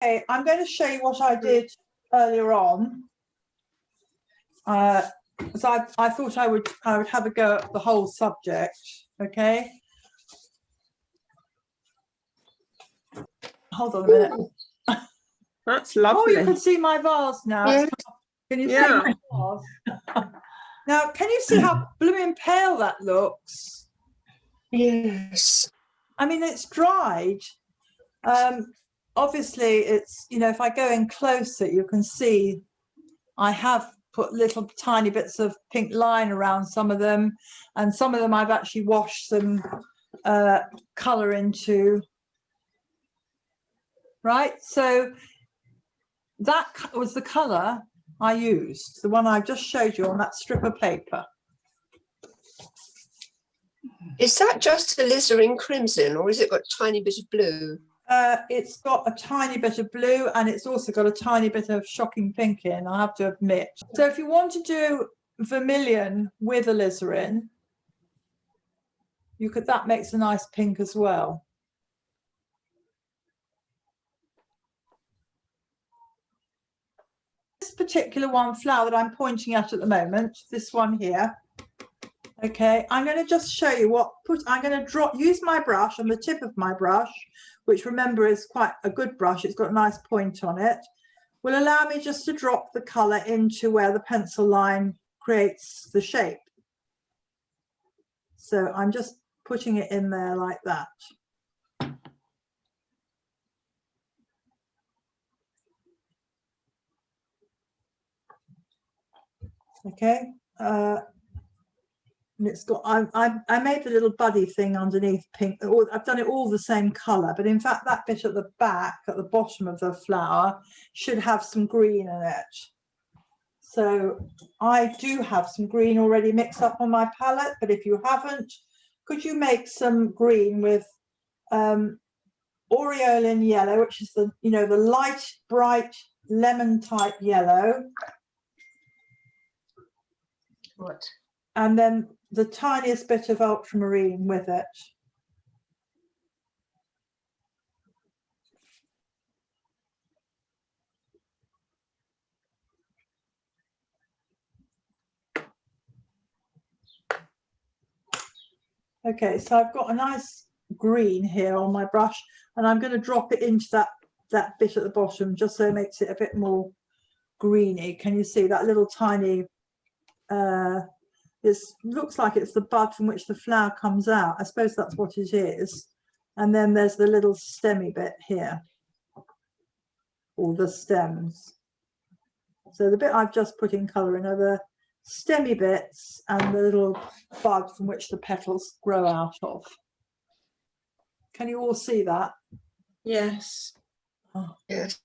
Okay, I'm going to show you what I did earlier on. So I thought I would have a go at the whole subject. Okay. Hold on a minute. That's lovely. Oh, you can see my vase now. Yeah. Can you see my vase? Now, can you see how blooming pale that looks? Yes. I mean, it's dried. Obviously, it's, you know, if I go in closer, you can see I have put little tiny bits of pink line around some of them, and some of them I've actually washed some colour into. Right, so that was the colour I used, the one I just showed you on that strip of paper. Is that just alizarin crimson, or has it got a tiny bit of blue? It's got a tiny bit of blue, and it's also got a tiny bit of shocking pink in, I have to admit. So if you want to do vermilion with alizarin, you could, that makes a nice pink as well. This particular one flower that I'm pointing at the moment, this one here, okay, I'm going to just show you what I'm going to use my brush, on the tip of my brush, which remember is quite a good brush, it's got a nice point on it, will allow me just to drop the colour into where the pencil line creates the shape. So I'm just putting it in there like that. Okay, and it's got, I made the little buddy thing underneath pink. I've done it all the same colour, but in fact that bit at the back, at the bottom of the flower, should have some green in it. So I do have some green already mixed up on my palette, but if you haven't, could you make some green with aureolin yellow, which is the, you know, the light, bright lemon type yellow. What? And then the tiniest bit of ultramarine with it. Okay, so I've got a nice green here on my brush, and I'm going to drop it into that bit at the bottom, just so it makes it a bit more greeny. Can you see that little tiny, it looks like it's the bud from which the flower comes out. I suppose that's what it is. And then there's the little stemmy bit here, or the stems. So the bit I've just put in colour in are the stemmy bits and the little bud from which the petals grow out of. Can you all see that? Yes. Oh. Yes.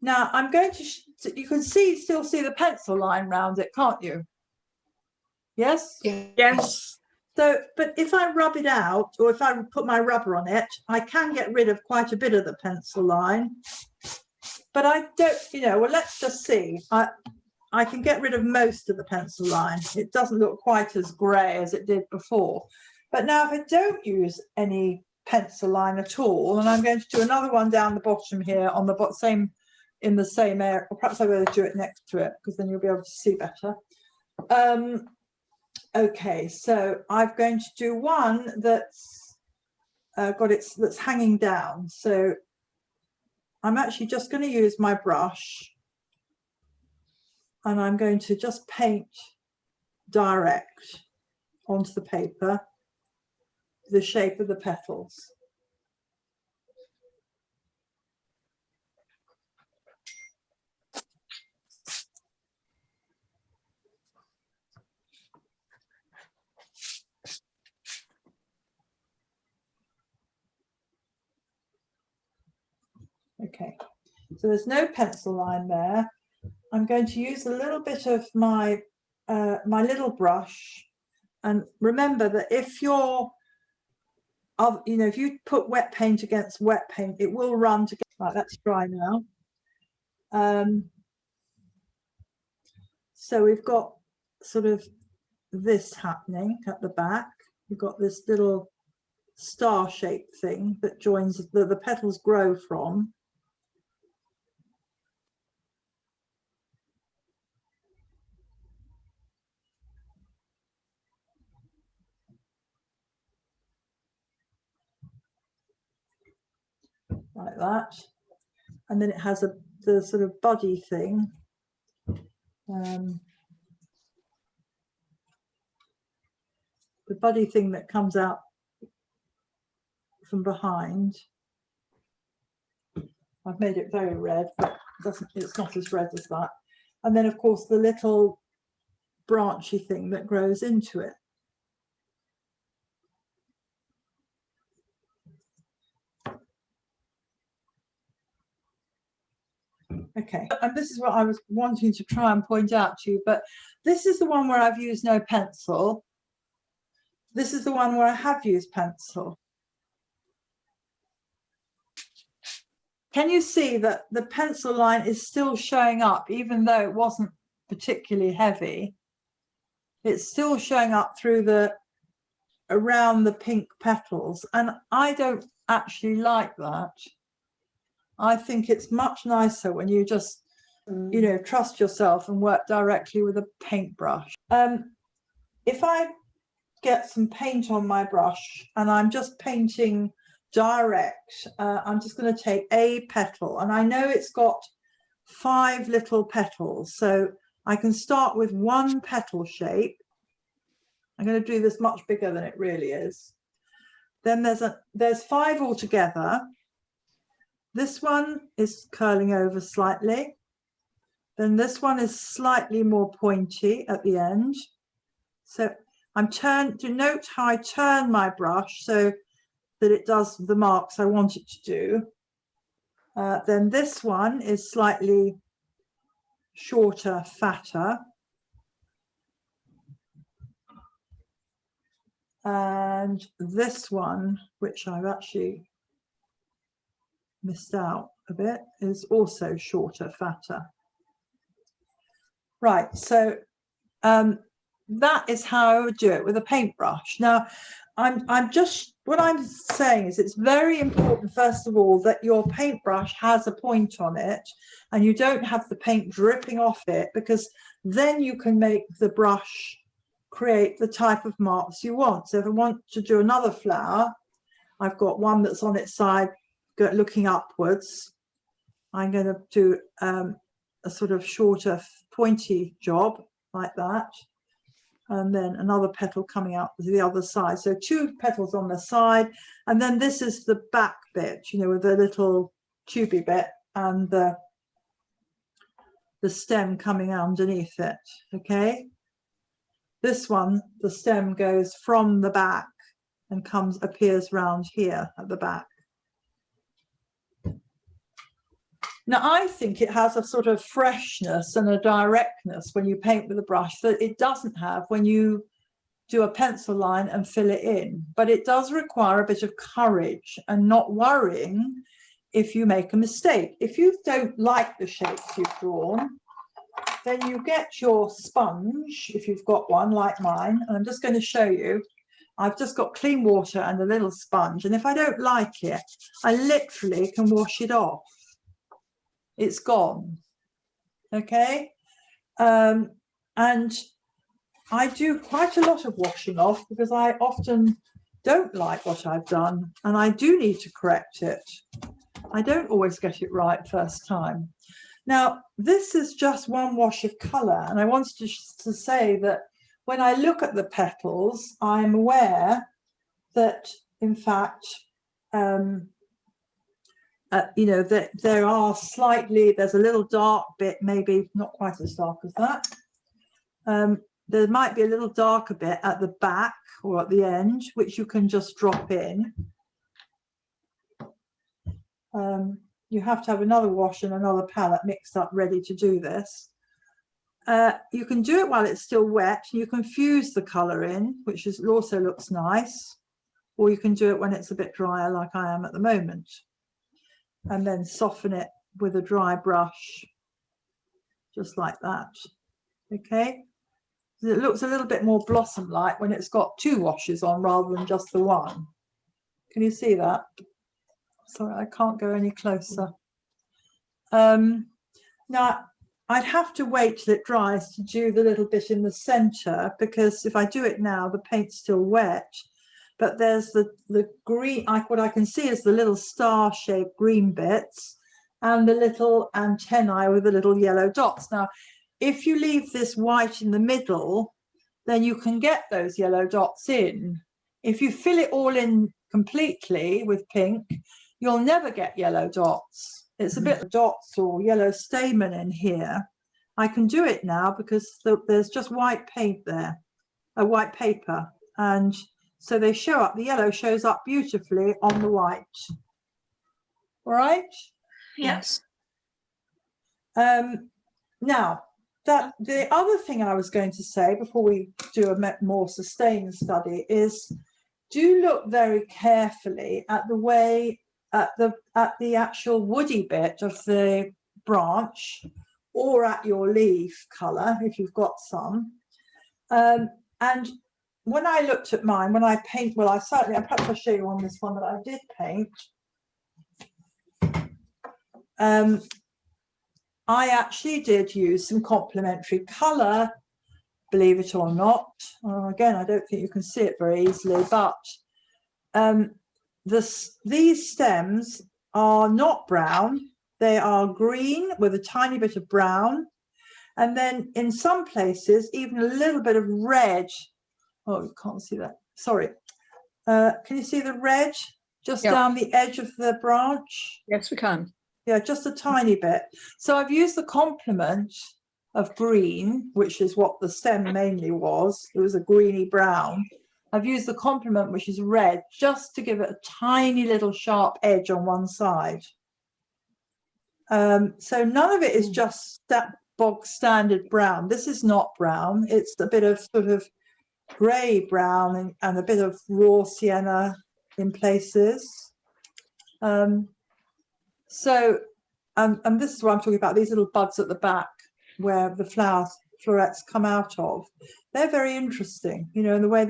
Now I'm going to, you can still see the pencil line round it, can't you? Yes? Yes. So, but if I rub it out, or if I put my rubber on it, I can get rid of quite a bit of the pencil line. But I don't, you know, well, let's just see. I can get rid of most of the pencil line. It doesn't look quite as grey as it did before. But now if I don't use any pencil line at all, and I'm going to do another one down the bottom here on the same, in the same area, or perhaps I will do it next to it, because then you'll be able to see better. Okay, so I'm going to do one that's that's hanging down. So I'm actually just going to use my brush, and I'm going to just paint direct onto the paper the shape of the petals. Okay, so there's no pencil line there. I'm going to use a little bit of my my little brush, and remember that if you're, you know, if you put wet paint against wet paint, it will run together. Right, that's dry now. So we've got sort of this happening at the back. We've got this little star-shaped thing that joins the petals grow from. like that. And then it has the sort of body thing. The body thing that comes out from behind. I've made it very red, but it's not as red as that. And then, of course, the little branchy thing that grows into it. Okay, and this is what I was wanting to try and point out to you, but this is the one where I've used no pencil. This is the one where I have used pencil. Can you see that the pencil line is still showing up, even though it wasn't particularly heavy? It's still showing up through around the pink petals, and I don't actually like that. I think it's much nicer when you just, you know, trust yourself and work directly with a paintbrush. If I get some paint on my brush and I'm just painting direct, I'm just going to take a petal, and I know it's got 5 little petals, so I can start with 1 petal shape. I'm going to do this much bigger than it really is. Then there's 5 altogether. This one is curling over slightly. Then this one is slightly more pointy at the end. So to note how I turn my brush so that it does the marks I want it to do. Then this one is slightly shorter, fatter. And this one, which I've actually missed out a bit, is also shorter, fatter. Right, so that is how I would do it with a paintbrush. Now, what I'm saying is it's very important, first of all, that your paintbrush has a point on it and you don't have the paint dripping off it, because then you can make the brush create the type of marks you want. So if I want to do another flower, I've got one that's on its side looking upwards. I'm going to do a sort of shorter, pointy job like that. And then another petal coming out the other side. So 2 petals on the side. And then this is the back bit, you know, with the little tubey bit and the stem coming underneath it. Okay. This one, the stem goes from the back and appears round here at the back. Now, I think it has a sort of freshness and a directness when you paint with a brush that it doesn't have when you do a pencil line and fill it in. But it does require a bit of courage and not worrying if you make a mistake. If you don't like the shapes you've drawn, then you get your sponge, if you've got one like mine, and I'm just going to show you. I've just got clean water and a little sponge, and if I don't like it, I literally can wash it off. It's gone. Okay. And I do quite a lot of washing off because I often don't like what I've done and I do need to correct it. I don't always get it right first time. Now, this is just one wash of colour, and I wanted to say that when I look at the petals, I'm aware that, in fact, you know, that there's a little dark bit, maybe not quite as dark as that. There might be a little darker bit at the back or at the end, which you can just drop in. You have to have another wash and another palette mixed up ready to do this. You can do it while it's still wet. You can fuse the colour in, which also looks nice, or you can do it when it's a bit drier like I am at the moment, and then soften it with a dry brush, just like that. Okay, it looks a little bit more blossom-like when it's got 2 washes on rather than just the one. Can you see that? Sorry, I can't go any closer. Now, I'd have to wait till it dries to do the little bit in the centre, because if I do it now, the paint's still wet. but there's the green, what I can see is the little star-shaped green bits and the little antennae with the little yellow dots. Now, if you leave this white in the middle, then you can get those yellow dots in. If you fill it all in completely with pink, you'll never get yellow dots. It's a bit of dots or yellow stamen in here. I can do it now because there's just white paint there, a white paper. And so they show up, the yellow shows up beautifully on the white. All right? Yes. Now, the other thing I was going to say before we do a more sustained study is do look very carefully at the way, at the actual woody bit of the branch, or at your leaf colour if you've got some. And when I looked at mine, when I paint, well, perhaps I'll show you on this one that I did paint. I actually did use some complementary colour, believe it or not. Again, I don't think you can see it very easily, but these stems are not brown. They are green with a tiny bit of brown. And then in some places, even a little bit of red. Oh, you can't see that. Sorry. Can you see the red just down the edge of the branch? Yes, we can. Yeah, just a tiny bit. So I've used the complement of green, which is what the stem mainly was. It was a greeny brown. I've used the complement, which is red, just to give it a tiny little sharp edge on one side. So none of it is just that bog standard brown. This is not brown. It's a bit of sort of grey brown and a bit of raw sienna in places. And this is what I'm talking about, these little buds at the back where the florets come out of. They're very interesting, you know, in the way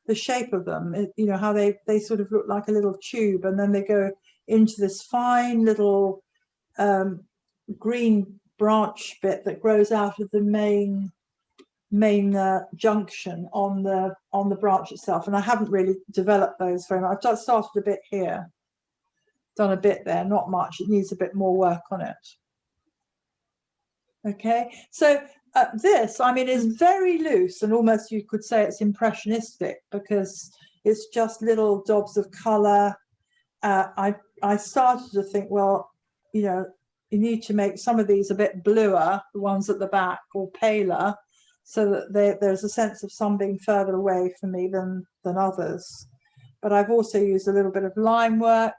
the shape of them, you know, how they sort of look like a little tube, and then they go into this fine little green branch bit that grows out of the main junction on the branch itself. And I haven't really developed those very much. I've just started a bit here, done a bit there, not much. It needs a bit more work on it. Okay, so this, I mean, is very loose, and almost you could say it's impressionistic because it's just little dobs of colour. I started to think, well, you know, you need to make some of these a bit bluer, the ones at the back, or paler, so that there's a sense of some being further away from me than others. But I've also used a little bit of line work,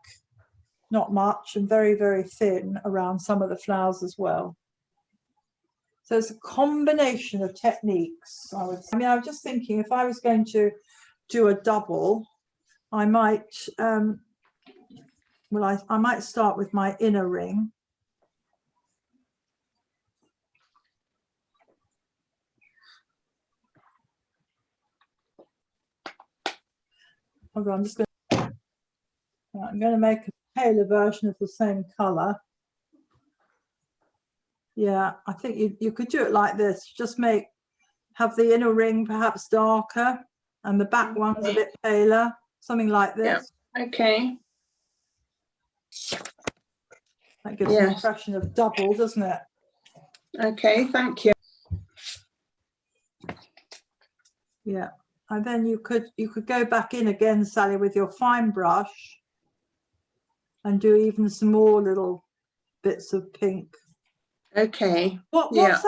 not much, and very, very thin around some of the flowers as well. So it's a combination of techniques. I mean, I'm just thinking if I was going to do a double, I might, well, I might start with my inner ring. Hold on, I'm going to make a paler version of the same colour. Yeah, I think you could do it like this. Just have the inner ring perhaps darker and the back one's a bit paler, something like this. Yeah. Okay. That gives an impression of double, doesn't it? Okay, thank you. Yeah, and then you could go back in again, Sally, with your fine brush and do even some more little bits of pink. Okay. What's actually